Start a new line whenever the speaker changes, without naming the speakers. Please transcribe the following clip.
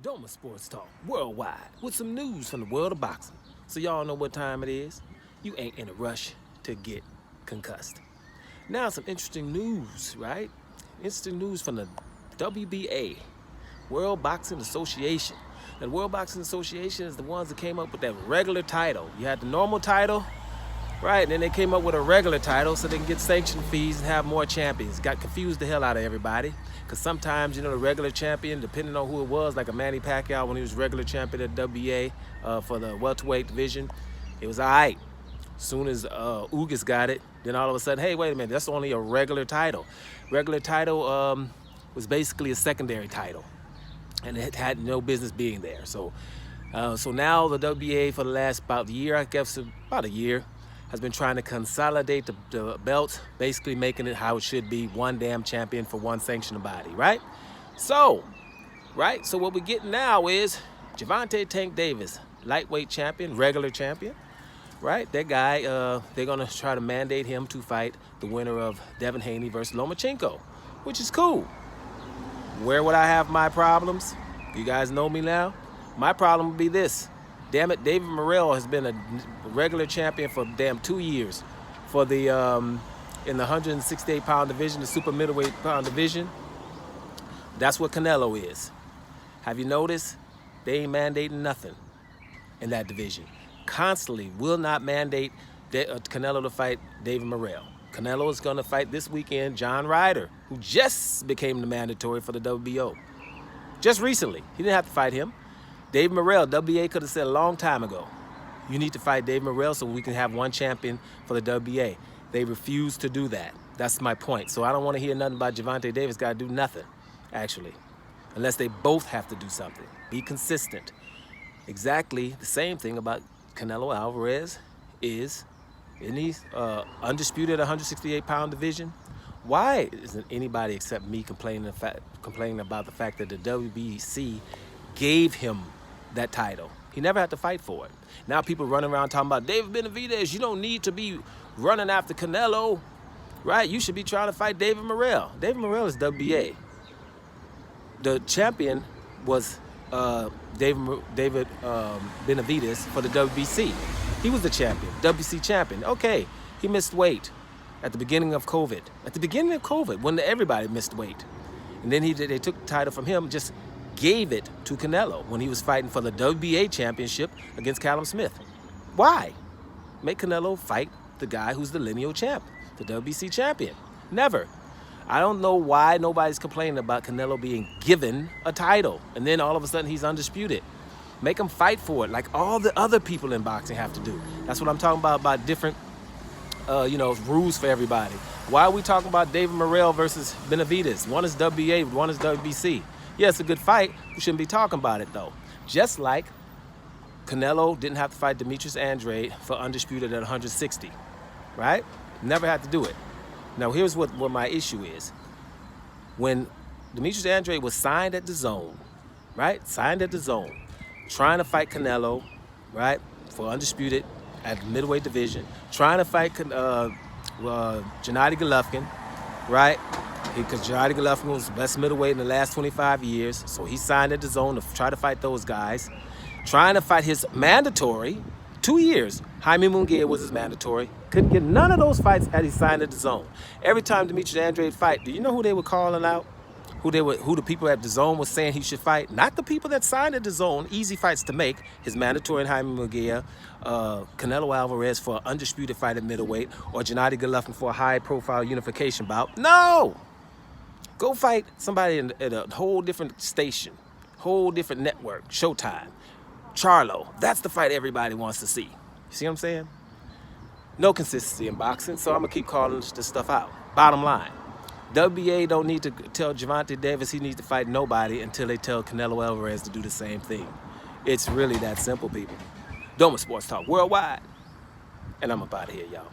Doma Sports Talk worldwide with some news from the world of boxing. So y'all know what time it is. You ain't in a rush to get concussed. Now some interesting news, right? Interesting news from the WBA, World Boxing Association. The World Boxing Association is the ones that came up with that regular title. You had the normal title, right? And then they came up with a regular title so they can get sanction fees and have more champions. Got confused the hell out of everybody. Because sometimes, you know, the regular champion, depending on who it was, like a Manny Pacquiao when he was regular champion at WBA for the welterweight division, it was all right. As soon as Ugas got it, then all of a sudden, hey, wait a minute, that's only a regular title. Regular title was basically a secondary title, and it had no business being there. So now the WBA for the last about a year, I guess about a year, has been trying to consolidate the belts, basically making it how it should be, one damn champion for one sanctioned body, right? So what we're getting now is Gervonta Tank Davis, lightweight champion, regular champion, right? That guy, they're gonna try to mandate him to fight the winner of Devin Haney versus Lomachenko, which is cool. Where would I have my problems? You guys know me now. My problem would be this. Damn it, David Morrell has been a regular champion for damn 2 years for the in the 168-pound division, the super middleweight pound division. That's what Canelo is. Have you noticed? They ain't mandating nothing in that division. Constantly will not mandate Canelo to fight David Morrell. Canelo is going to fight this weekend John Ryder, who just became the mandatory for the WBO. Just recently. He didn't have to fight him. David Morrell, WBA could have said a long time ago, you need to fight David Morrell so we can have one champion for the WBA. They refused to do that. That's my point. So I don't want to hear nothing about Gervonta Davis. Got to do nothing, actually, unless they both have to do something. Be consistent. Exactly the same thing about Canelo Alvarez is in the undisputed 168-pound division. Why isn't anybody except me complaining about the fact that the WBC gave him that title? He never had to fight for it. Now people running around talking about David Benavidez, you don't need to be running after Canelo, right? You should be trying to fight David Morrell. David Morrell is WBA. The champion was David Benavidez for the WBC. He was the champion, WBC champion. Okay, he missed weight at the beginning of COVID. At the beginning of COVID, when everybody missed weight. And then they took the title from him, just gave it to Canelo when he was fighting for the WBA championship against Callum Smith. Why? Make Canelo fight the guy who's the lineal champ, the WBC champion. Never. I don't know why nobody's complaining about Canelo being given a title and then all of a sudden he's undisputed. Make him fight for it like all the other people in boxing have to do. That's what I'm talking about different rules for everybody. Why are we talking about David Morrell versus Benavidez? One is WBA, one is WBC. Yeah, it's a good fight. We shouldn't be talking about it, though. Just like Canelo didn't have to fight Demetrius Andrade for undisputed at 160, right? Never had to do it. Now, here's what my issue is. When Demetrius Andrade was signed at the Zone, right? Signed at the Zone, trying to fight Canelo, right, for undisputed at the middleweight division, trying to fight Gennady Golovkin, right? Because Gennady Golovkin was the best middleweight in the last 25 years, so he signed at the Zone to try to fight those guys. Trying to fight his mandatory, 2 years. Jaime Munguia was his mandatory. Couldn't get none of those fights as he signed at the Zone. Every time Demetrius Andrade fight, do you know who they were calling out? Who the people at the Zone was saying he should fight? Not the people that signed at the Zone, easy fights to make. His mandatory and Jaime Munguia, Canelo Alvarez for an undisputed fight at middleweight, or Gennady Golovkin for a high-profile unification bout. No! Go fight somebody at a whole different station, whole different network, Showtime, Charlo. That's the fight everybody wants to see. You see what I'm saying? No consistency in boxing, so I'm going to keep calling this stuff out. Bottom line, WBA don't need to tell Gervonta Davis he needs to fight nobody until they tell Canelo Alvarez to do the same thing. It's really that simple, people. Doma Sports Talk worldwide, and I'm up out of here, y'all.